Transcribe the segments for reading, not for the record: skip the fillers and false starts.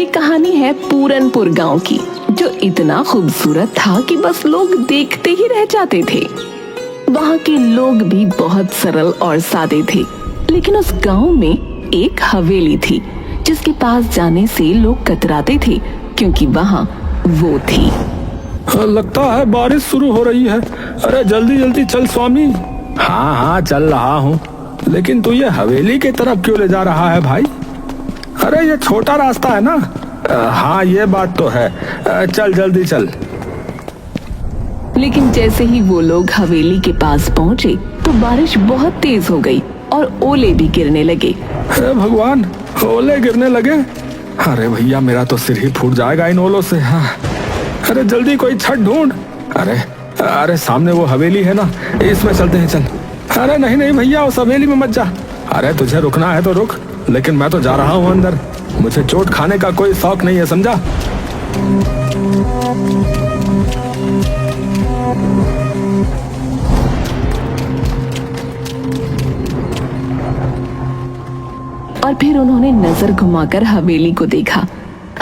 ये कहानी है पूरनपुर गांव की, जो इतना खूबसूरत था कि बस लोग देखते ही रह जाते थे। वहाँ के लोग भी बहुत सरल और सादे थे, लेकिन उस गांव में एक हवेली थी जिसके पास जाने से लोग कतराते थे, क्योंकि वहाँ वो थी। लगता है बारिश शुरू हो रही है। अरे जल्दी जल्दी चल स्वामी। हाँ हाँ चल रहा हूँ, लेकिन तू ये हवेली की तरफ क्यों ले जा रहा है भाई? अरे ये छोटा रास्ता है ना। हाँ ये बात तो है। चल जल्दी चल। लेकिन जैसे ही वो लोग हवेली के पास पहुँचे तो बारिश बहुत तेज हो गई और ओले भी गिरने लगे। हे भगवान, ओले गिरने लगे। अरे भैया मेरा तो सिर ही फूट जाएगा इन ओलों से। हाँ अरे जल्दी कोई छत ढूंढ। अरे सामने वो हवेली है ना, इसमें चलते हैं चल। अरे नहीं नहीं भैया, उस हवेली में मत जा। अरे तुझे रुकना है तो रुक, लेकिन मैं तो जा रहा हूँ अंदर। मुझे चोट खाने का कोई शौक नहीं है, समझा? और फिर उन्होंने नजर घुमाकर हवेली को देखा।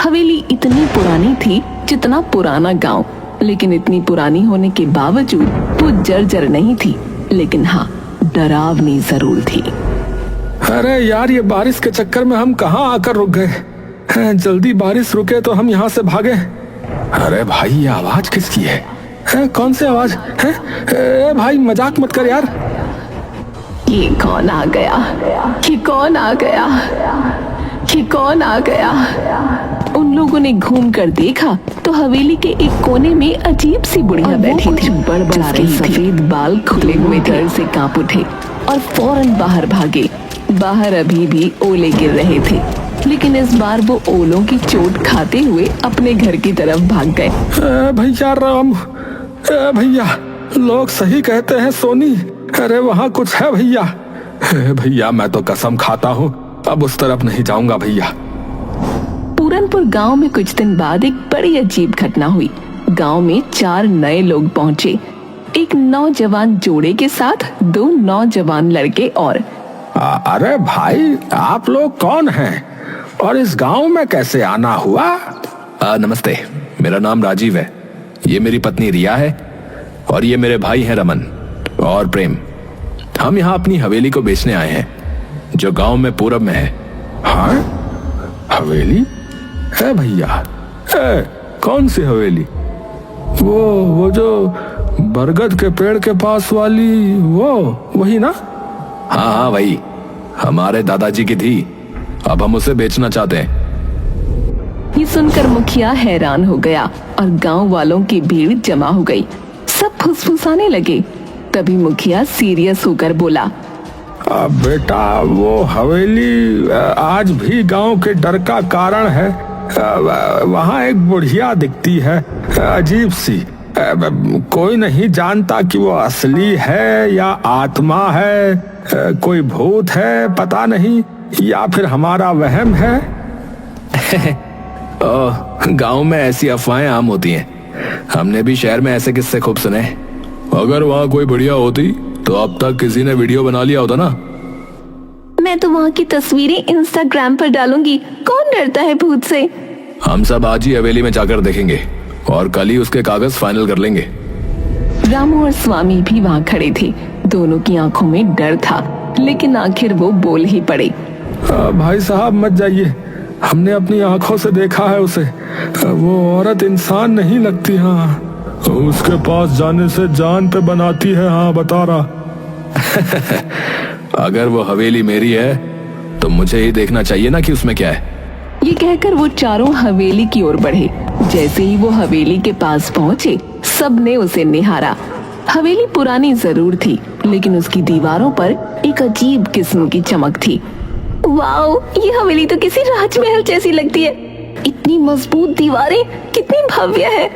हवेली इतनी पुरानी थी जितना पुराना गांव, लेकिन इतनी पुरानी होने के बावजूद वो जर्जर नहीं थी, लेकिन हाँ डरावनी जरूर थी। अरे यार, ये बारिश के चक्कर में हम कहाँ आकर रुक गए। जल्दी बारिश रुके तो हम यहाँ से भागे। अरे भाई ये आवाज किसकी है? कौन सी आवाज है? भाई मजाक मत कर यार। ये कौन आ गया? ये कौन आ गया? ये कौन आ गया? उन लोगों ने घूम कर देखा तो हवेली के एक कोने में अजीब सी बुढ़िया बैठी थी। बड़बड़ा रही थी, सफेद बाल खुले हुए डर से कांप उठे और फौरन बाहर भागे। बाहर अभी भी ओले गिर रहे थे, लेकिन इस बार वो ओलों की चोट खाते हुए अपने घर की तरफ भाग गए। भैया राम, भैया लोग सही कहते हैं सोनी। अरे वहाँ कुछ है भैया। भैया मैं तो कसम खाता हूँ अब उस तरफ नहीं जाऊंगा भैया। पूरनपुर गांव में कुछ दिन बाद एक बड़ी अजीब घटना हुई। गांव में 4 नए लोग पहुंचे, एक नौजवान जोड़े के साथ 2 नौजवान लड़के और। अरे भाई आप लोग कौन हैं और इस गांव में कैसे आना हुआ? नमस्ते, मेरा नाम राजीव है, ये मेरी पत्नी रिया है और ये मेरे भाई हैं रमन और प्रेम। हम यहाँ अपनी हवेली को बेचने आए हैं जो गांव में पूरब में है। हाँ हवेली है भैया? कौन सी हवेली? वो जो बरगद के पेड़ के पास वाली, वो वही ना? हाँ हाँ वही, हमारे दादाजी की थी, अब हम उसे बेचना चाहते हैं। ये सुनकर मुखिया हैरान हो गया और गांव वालों की भीड़ जमा हो गई। सब फुसफुसाने लगे। तभी मुखिया सीरियस होकर बोला, बेटा वो हवेली आज भी गांव के डर का कारण है। वहाँ एक बुढ़िया दिखती है, अजीब सी। कोई नहीं जानता कि वो असली है या आत्मा है, कोई भूत है पता नहीं, या फिर हमारा वहम है। गांव में ऐसी अफवाहें आम होती हैं, हमने भी शहर में ऐसे किस्से खूब सुने। अगर वहाँ कोई बढ़िया होती तो अब तक किसी ने वीडियो बना लिया होता ना। मैं तो वहाँ की तस्वीरें इंस्टाग्राम पर डालूंगी, कौन डरता है भूत से। हम सब आज ही हवेली में जाकर देखेंगे और कल ही उसके कागज फाइनल कर लेंगे। रामू और स्वामी भी वहाँ खड़े थे। दोनों की आंखों में डर था, लेकिन आखिर वो बोल ही पड़े। भाई साहब मत जाइए, हमने अपनी आंखों से देखा है उसे। वो औरत इंसान नहीं लगती। हाँ उसके पास जाने से जान पे बनाती है। हाँ बता रहा। अगर वो हवेली मेरी है तो मुझे ही देखना चाहिए ना कि उसमें क्या है। ये कहकर वो चारों हवेली की ओर बढ़े। जैसे ही वो हवेली के पास पहुँचे, सबने उसे निहारा। हवेली पुरानी जरूर थी, लेकिन उसकी दीवारों पर एक अजीब किस्म की चमक थी। वाओ, ये हवेली तो किसी राजमहल जैसी लगती है। इतनी मजबूत दीवारें, कितनी भव्य है।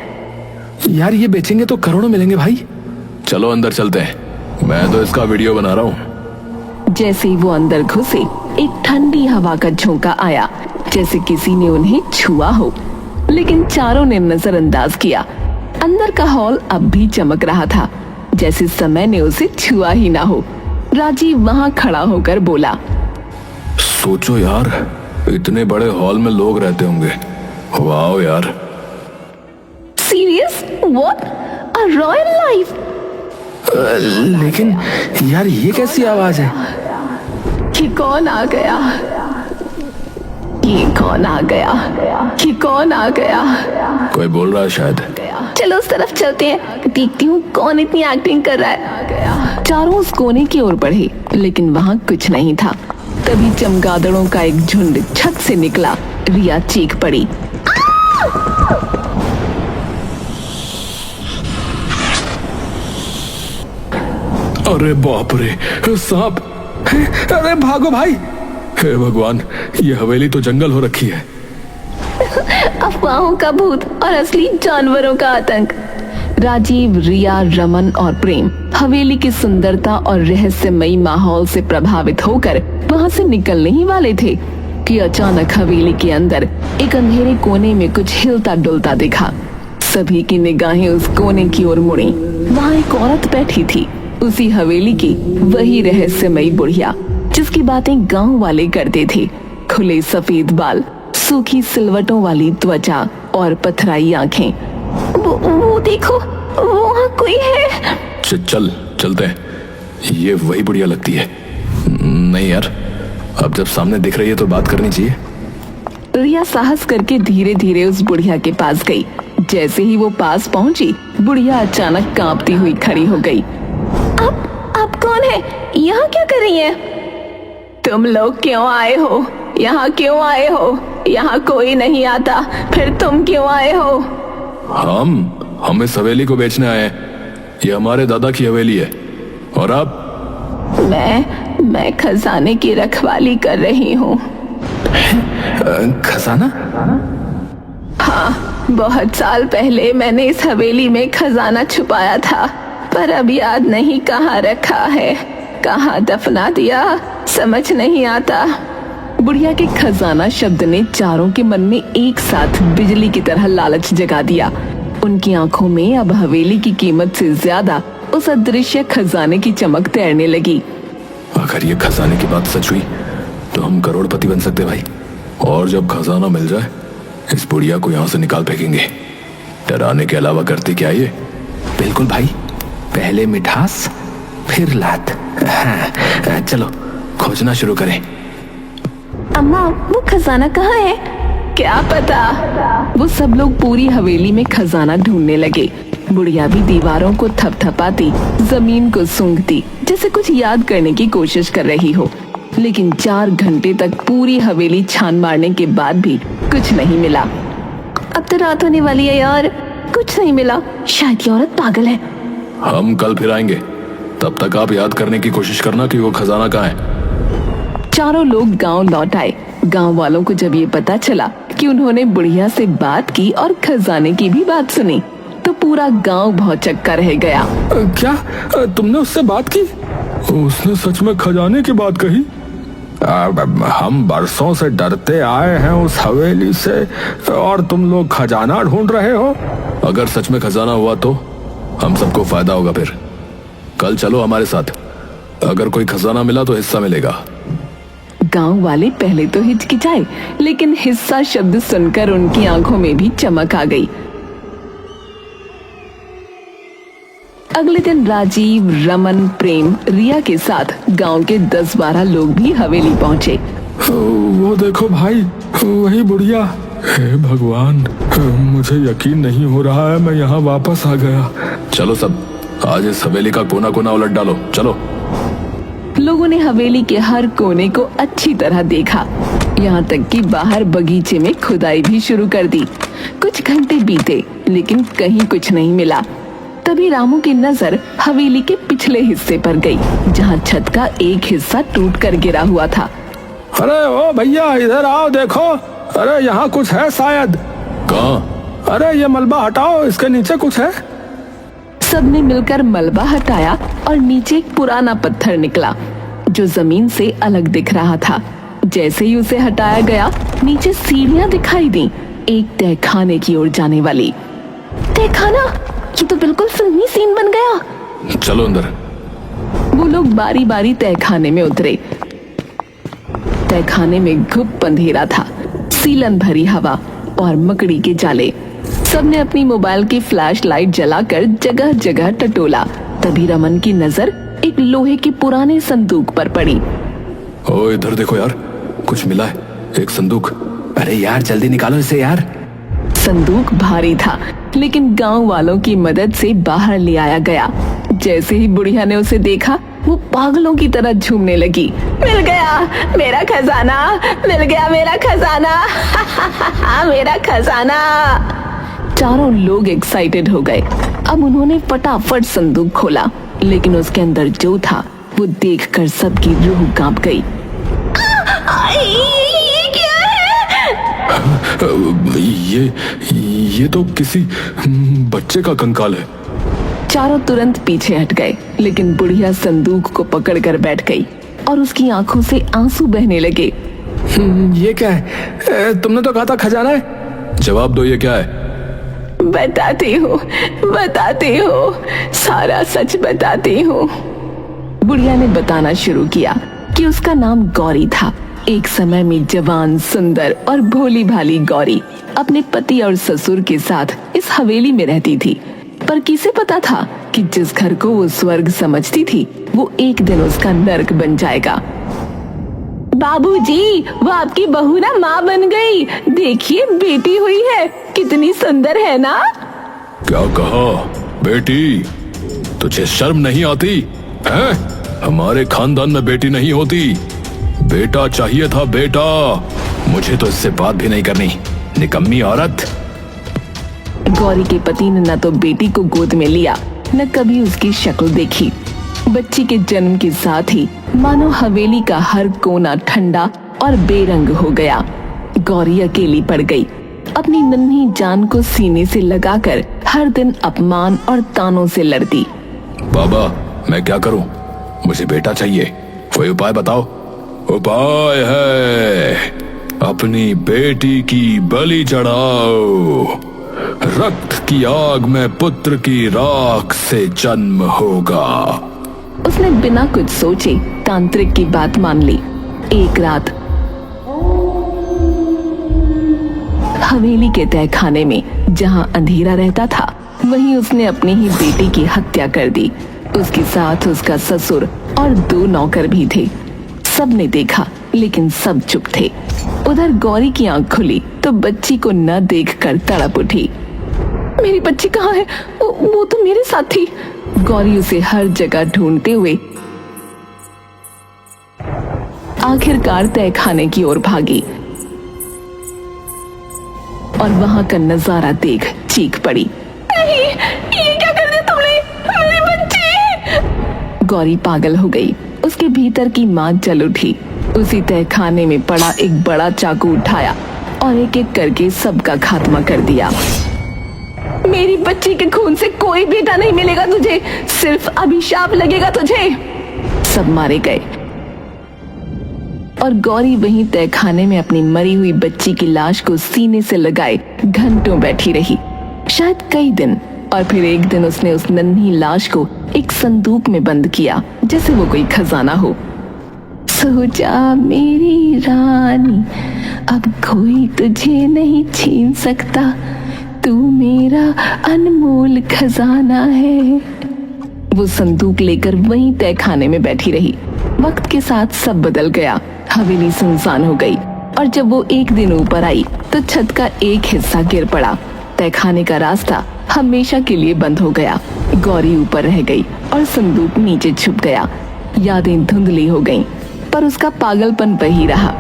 यार ये बेचेंगे तो करोड़ों मिलेंगे भाई। चलो अंदर चलते हैं, मैं तो इसका वीडियो बना रहा हूँ। जैसे ही वो अंदर घुसे, एक ठंडी हवा का झोंका आया, जैसे किसी ने उन्हें छुआ हो, लेकिन चारों ने नजरअंदाज किया। अंदर का हॉल अब भी चमक रहा था, जैसे समय ने उसे छुआ ही ना हो। राजीव वहाँ खड़ा होकर बोला, सोचो यार, इतने बड़े हॉल में लोग रहते होंगे, वाओ यार, serious? What? A royal life? लेकिन यार ये कैसी आवाज है? कि कौन आ गया? ये कौन आ गया? कि कौन आ गया? कोई बोल रहा है शायद। चलो उस तरफ चलते हैं, देखती हूँ कौन इतनी एक्टिंग कर रहा है। चारों उस कोने की ओर बढ़े, लेकिन वहाँ कुछ नहीं था। तभी चमगादड़ों का एक झुंड छत से निकला। रिया चीख पड़ी। अरे बाप रे, सांप! अरे भागो भाई! हे भगवान, ये हवेली तो जंगल हो रखी है। अफवाहों का भूत और असली जानवरों का आतंक। राजीव, रिया, रमन और प्रेम हवेली की सुंदरता और रहस्यमयी माहौल से प्रभावित होकर वहां से निकलने ही वाले थे कि अचानक हवेली के अंदर एक अंधेरे कोने में कुछ हिलता डुलता दिखा। सभी की निगाहें उस कोने की ओर मुड़ी। वहां एक औरत बैठी थी, उसी हवेली की वही रहस्यमयी बुढ़िया जिसकी बातें गांव वाले करते थे। खुले सफेद बाल, सूखी सिलवटों वाली त्वचा और पथराई आंखें। वो देखो, वहाँ कोई है। चलते हैं, ये वही बुढ़िया लगती है। नहीं यार, अब जब सामने दिख रही है तो बात करनी चाहिए। रिया साहस करके धीरे धीरे उस बुढ़िया के पास गई। जैसे ही वो पास पहुंची, बुढ़िया अचानक कांपती हुई खड़ी हो गई। आप कौन है? यहाँ क्या कर रही है? तुम लोग क्यों आए हो? यहाँ क्यों आए हो? यहाँ कोई नहीं आता, फिर तुम क्यों आए हो? हम इस हवेली को बेचने आए हैं। ये हमारे दादा की हवेली है। और आप? मैं खजाने की रखवाली कर रही हूँ। खजाना? हाँ, बहुत साल पहले मैंने इस हवेली में खजाना छुपाया था, पर अब याद नहीं कहाँ रखा है, कहाँ दफना दिया, समझ नहीं आता। बुढ़िया के खजाना शब्द ने चारों के मन में एक साथ बिजली की तरह लालच जगा दिया। उनकी आंखों में अब हवेली की कीमत से ज्यादा उस अदृश्य खजाने की चमक तैरने लगी। अगर ये खजाने की बात सच हुई तो हम करोड़पति बन सकते भाई। और जब खजाना मिल जाए, इस बुढ़िया को यहाँ से निकाल फेंकेंगे। डराने के अलावा करती क्या ये? बिल्कुल भाई, पहले मिठास फिर लात। हाँ, चलो खोजना शुरू करें। अम्मा, वो खजाना कहाँ है? क्या पता। वो सब लोग पूरी हवेली में खजाना ढूंढने लगे। बुढ़िया भी दीवारों को थपथपाती, जमीन को सूंघती, जैसे कुछ याद करने की कोशिश कर रही हो। लेकिन 4 घंटे तक पूरी हवेली छान मारने के बाद भी कुछ नहीं मिला। अब तो रात होने वाली है यार, कुछ नहीं मिला। शायद ये औरत पागल है। हम कल फिर आएंगे, तब तक आप याद करने की कोशिश करना कि वो खजाना कहाँ है। चारों लोग गांव लौट आए। गांव वालों को जब ये पता चला कि उन्होंने बुढ़िया से बात की और खजाने की भी बात सुनी, तो पूरा गांव भौचक्का रह गया। क्या तुमने उससे बात की? उसने सच में खजाने की बात कही? हम बरसों से डरते आए हैं उस हवेली से, और तुम लोग खजाना ढूंढ रहे हो? अगर सच में खजाना हुआ तो हम सबको फायदा होगा। फिर कल चलो हमारे साथ, अगर कोई खजाना मिला तो हिस्सा मिलेगा। गांव वाले पहले तो हिचकिचाए, लेकिन हिस्सा शब्द सुनकर उनकी आंखों में भी चमक आ गई। अगले दिन राजीव, रमन, प्रेम, रिया के साथ गांव के 10-12 लोग भी हवेली पहुंचे। वो देखो भाई, वही बुढ़िया। हे भगवान, मुझे यकीन नहीं हो रहा है मैं यहाँ वापस आ गया। चलो सब, आज इस हवेली का कोना कोना उलट डालो। चलो। लोगों ने हवेली के हर कोने को अच्छी तरह देखा, यहाँ तक कि बाहर बगीचे में खुदाई भी शुरू कर दी। कुछ घंटे बीते, लेकिन कहीं कुछ नहीं मिला। तभी रामू की नजर हवेली के पिछले हिस्से पर गई, जहाँ छत का एक हिस्सा टूट कर गिरा हुआ था। अरे ओ भैया, इधर आओ, देखो। अरे यहाँ कुछ है शायद। कहाँ? अरे ये मलबा हटाओ, इसके नीचे कुछ है। सबने मिलकर मलबा हटाया और नीचे एक पुराना पत्थर निकला, जो जमीन से अलग दिख रहा था। जैसे ही उसे हटाया गया, नीचे सीढ़ियां दिखाई दी, एक तहखाने की ओर जाने वाली। तहखाना? ये तो बिल्कुल फिल्मी सीन बन गया। चलो अंदर। वो लोग बारी बारी तहखाने में उतरे। तहखाने में घुप अंधेरा था, सीलन भरी हवा और मकड़ी के जाले। सबने अपनी मोबाइल की फ्लैश लाइट जलाकर जगह जगह टटोला। तभी रमन की नजर एक लोहे के पुराने संदूक पर पड़ी। ओ इधर देखो यार, कुछ मिला है, एक संदूक। अरे यार जल्दी निकालो इसे यार। संदूक भारी था, लेकिन गांव वालों की मदद से बाहर ले आया गया। जैसे ही बुढ़िया ने उसे देखा, वो पागलों की तरह झूमने लगी। मिल गया मेरा खजाना, मिल गया मेरा खजाना, मेरा खजाना। चारों लोग एक्साइटेड हो गए। अब उन्होंने फटाफट संदूक खोला, लेकिन उसके अंदर जो था वो देखकर सबकी रूह कांप गई। ये क्या है? ये तो किसी बच्चे का कंकाल है। चारों तुरंत पीछे हट गए, लेकिन बुढ़िया संदूक को पकड़कर बैठ गई और उसकी आंखों से आंसू बहने लगे। ये क्या है? तुमने तो कहा था खजाना है। जवाब दो, ये क्या है? बताती हूँ, सारा सच बताती हूँ। बुढ़िया ने बताना शुरू किया कि उसका नाम गौरी था। एक समय में जवान, सुंदर और भोली भाली गौरी अपने पति और ससुर के साथ इस हवेली में रहती थी। पर किसे पता था कि जिस घर को वो स्वर्ग समझती थी, वो एक दिन उसका नर्क बन जाएगा। बाबूजी, वो आपकी बहू ना माँ बन गई। देखिए बेटी हुई है, कितनी सुंदर है ना। क्या कहा? बेटी? तुझे शर्म नहीं आती है? हमारे खानदान में बेटी नहीं होती, बेटा चाहिए था, बेटा। मुझे तो इससे बात भी नहीं करनी, निकम्मी औरत। गौरी के पति ने न तो बेटी को गोद में लिया, न कभी उसकी शक्ल देखी। बच्ची के जन्म के साथ ही मानो हवेली का हर कोना ठंडा और बेरंग हो गया। गौरी अकेली पड़ गई, अपनी नन्ही जान को सीने से लगाकर हर दिन अपमान और तानों से लड़ती। बाबा, मैं क्या करूं? मुझे बेटा चाहिए, कोई उपाय बताओ। उपाय है, अपनी बेटी की बलि चढ़ाओ। रक्त की आग में पुत्र की राख से जन्म होगा। उसने बिना कुछ सोचे तांत्रिक की बात मान ली। एक रात हवेली के तहखाने में जहां अंधेरा रहता था, वहीं उसने अपनी ही बेटी की हत्या कर दी। उसके साथ उसका ससुर और 2 नौकर भी थे। सबने देखा, लेकिन सब चुप थे। उधर गौरी की आंख खुली तो बच्ची को न देखकर तड़प उठी। मेरी बच्ची कहाँ है? वो तो मेरे साथ थी। गौरी उसे हर जगह ढूंढते हुए आखिरकार तहखाने की ओर भागी और वहां का नजारा देख चीख पड़ी। नहीं, ये क्या कर दिया तुमने? मेरी बच्ची! गौरी पागल हो गई। उसके भीतर की मां जल उठी। उसी तहखाने में पड़ा एक बड़ा चाकू उठाया और एक एक करके सबका खात्मा कर दिया। मेरी बच्ची के खून से कोई बेटा नहीं मिलेगा तुझे, सिर्फ अभिशाप लगेगा तुझे। सब मारे गए और गौरी वहीं तहखाने में अपनी मरी हुई बच्ची की लाश को सीने से लगाए घंटों बैठी रही, शायद कई दिन। और फिर एक दिन उसने उस नन्ही लाश को एक संदूक में बंद किया, जैसे वो कोई खजाना हो। सो जा मेरी रानी, अब कोई तुझे नहीं छीन सकता, तू मेरा अनमोल खजाना है। वो संदूक लेकर वहीं तहखाने में बैठी रही। वक्त के साथ सब बदल गया। हवेली सुनसान हो गई और जब वो एक दिन ऊपर आई तो छत का एक हिस्सा गिर पड़ा। तहखाने का रास्ता हमेशा के लिए बंद हो गया। गौरी ऊपर रह गई और संदूक नीचे छुप गया। यादें धुंधली हो गईं, पर उसका पागलपन वही रहा।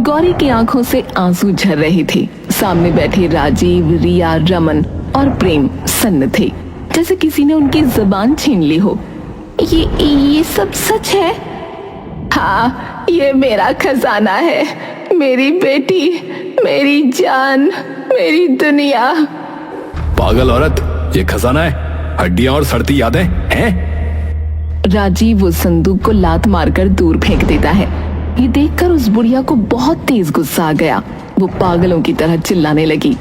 गौरी की आंखों से आंसू झर रहे थे। सामने बैठे राजीव, रिया, रमन और प्रेम सन्न थे, जैसे किसी ने उनकी जुबान छीन ली हो। ये सब सच है? हाँ, ये मेरा खजाना है, मेरी बेटी, मेरी जान, मेरी दुनिया। पागल औरत, ये खजाना है? हड्डियां और सड़ती यादें हैं? राजीव उस संदूक को लात मारकर दूर फेंक देता है। ये देखकर उस बुढ़िया को बहुत तेज गुस्सा आ गया। वो पागलों की तरह चिल्लाने लगी,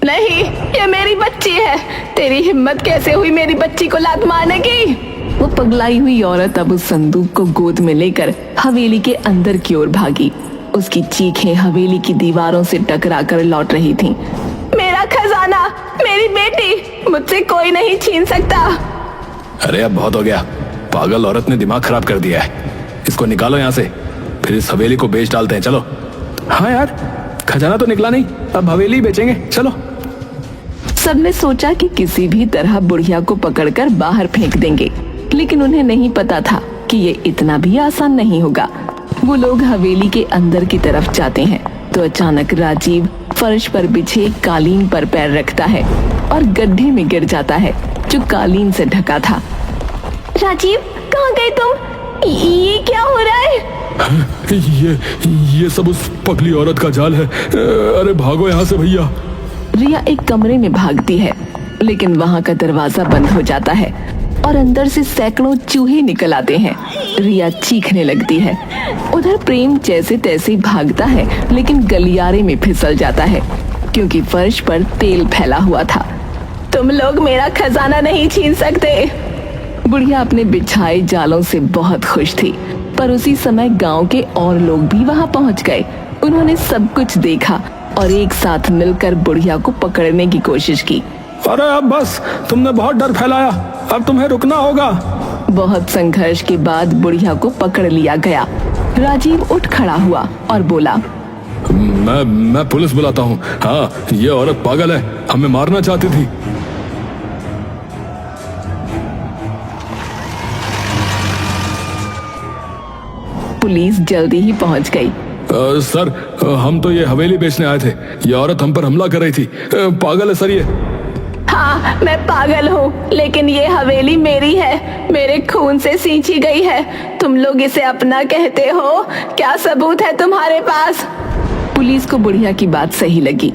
नहीं, ये मेरी बच्ची है। तेरी हिम्मत कैसे हुई मेरी बच्ची को लात मारने की? वो पगलाई हुई औरत अब उस संदूक को गोद में लेकर हवेली के अंदर की ओर भागी। उसकी चीखें हवेली की दीवारों से टकराकर लौट रही थीं। खजाना, मेरी बेटी, मुझसे कोई नहीं छीन सकता। अरे अब बहुत हो गया, पागल औरत ने दिमाग खराब कर दिया है। इसको निकालो यहाँ से, फिर इस हवेली को बेच डालते हैं। चलो। हाँ यार, खजाना तो निकला नहीं, अब हवेली बेचेंगे, चलो। सबने सोचा कि किसी भी तरह बुढ़िया को पकड़कर बाहर फेंक देंगे, लेकिन उन्हें नहीं पता था कि ये इतना भी आसान नहीं होगा। वो लोग हवेली के अंदर की तरफ जाते हैं तो अचानक राजीव फर्श पर बिछे कालीन पर पैर रखता है और गड्ढे में गिर जाता है जो कालीन से ढका था। राजीव, कहाँ गए तुम? ये क्या हो रहा है? ये सब उस पगली औरत का जाल है। अरे भागो यहाँ से भैया। रिया एक कमरे में भागती है, लेकिन वहाँ का दरवाजा बंद हो जाता है और अंदर से सैकड़ों चूहे निकल आते हैं। रिया चीखने लगती है। उधर प्रेम जैसे तैसे भागता है, लेकिन गलियारे में फिसल जाता है क्योंकि फर्श पर तेल फैला हुआ था। तुम लोग मेरा खजाना नहीं छीन सकते। बुढ़िया अपने बिछाए जालों से बहुत खुश थी, पर उसी समय गांव के और लोग भी वहां पहुंच गए। उन्होंने सब कुछ देखा और एक साथ मिलकर बुढ़िया को पकड़ने की कोशिश की। अरे अब बस, तुमने बहुत डर फैलाया, अब तुम्हें रुकना होगा। बहुत संघर्ष के बाद बुढ़िया को पकड़ लिया गया। राजीव उठ खड़ा हुआ और बोला, मैं पुलिस बुलाता हूँ। हाँ, ये औरत पागल है, हमें मारना चाहती थी। पुलिस जल्दी ही पहुंच गई। सर, हम तो ये हवेली बेचने आए थे। ये औरत हम पर हमला कर रही थी। पागल है सर ये। हाँ, मैं पागल हूँ, लेकिन ये हवेली मेरी है, मेरे खून से सींची गई है। तुम लोग इसे अपना कहते हो, क्या सबूत है तुम्हारे पास? पुलिस को बुढ़िया की बात सही लगी,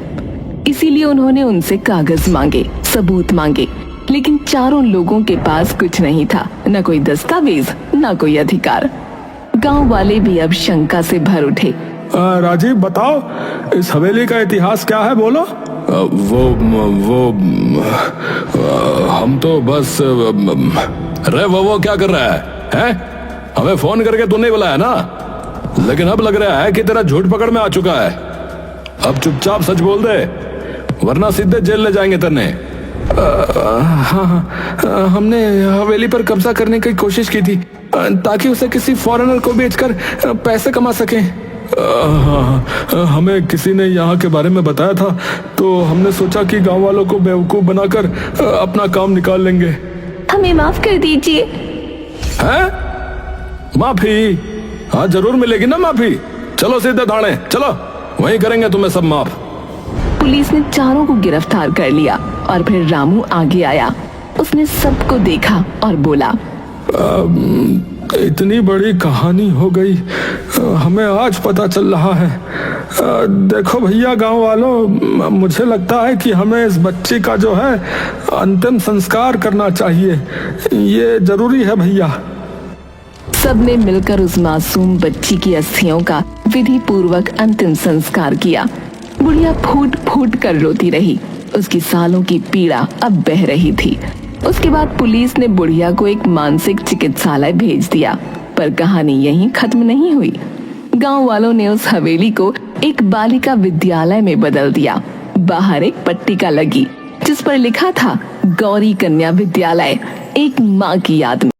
इसीलिए उन्होंने उनसे कागज मांगे, सबूत मांगे, लेकिन चारों लोगों के पास कुछ नहीं था, न कोई दस्तावेज, न कोई अधिकार। गांव वाले भी अब शंका से भर उठे। राजीव बताओ, इस हवेली का इतिहास क्या है, बोलो। वो हम तो बस अरे वो क्या कर रहा है? हमें फोन करके तू नहीं बुलाया ना, लेकिन अब लग रहा है कि तेरा झूठ पकड़ में आ चुका है। अब चुपचाप सच बोल दे, वरना सीधे जेल ले जाएंगे तेने। हाँ, हमने हवेली पर कब्जा करने की कोशिश की थी ताकि उसे किसी फॉरेनर को बेचकर पैसे कमा सकें। हमें किसी ने यहाँ के बारे में बताया था, तो हमने सोचा कि गांव वालों को बेवकूफ बनाकर अपना काम निकाल लेंगे। हमें माफ कर दीजिए। हैं? माफी? हाँ, जरूर मिलेगी ना माफी। चलो सीधे थाने, चलो, वहीं करेंगे तुम्हें सब माफ। पुलिस ने चारों को गिरफ्तार कर लिया और फिर रामू आगे आया। उसने सबको देखा और बोला, इतनी बड़ी कहानी हो गई, हमें आज पता चल रहा है। देखो भैया, गांव वालों, मुझे लगता है कि हमें इस बच्ची का जो है अंतिम संस्कार करना चाहिए। ये जरूरी है भैया। सबने मिलकर उस मासूम बच्ची की अस्थियों का विधि पूर्वक अंतिम संस्कार किया। बुढ़िया फूट फूट कर रोती रही, उसकी सालों की पीड़ा अब बह रही थी। उसके बाद पुलिस ने बुढ़िया को एक मानसिक चिकित्सालय भेज दिया, पर कहानी यहीं खत्म नहीं हुई। गांव वालों ने उस हवेली को एक बालिका विद्यालय में बदल दिया। बाहर एक पट्टिका लगी जिस पर लिखा था, गौरी कन्या विद्यालय, एक माँ की याद में।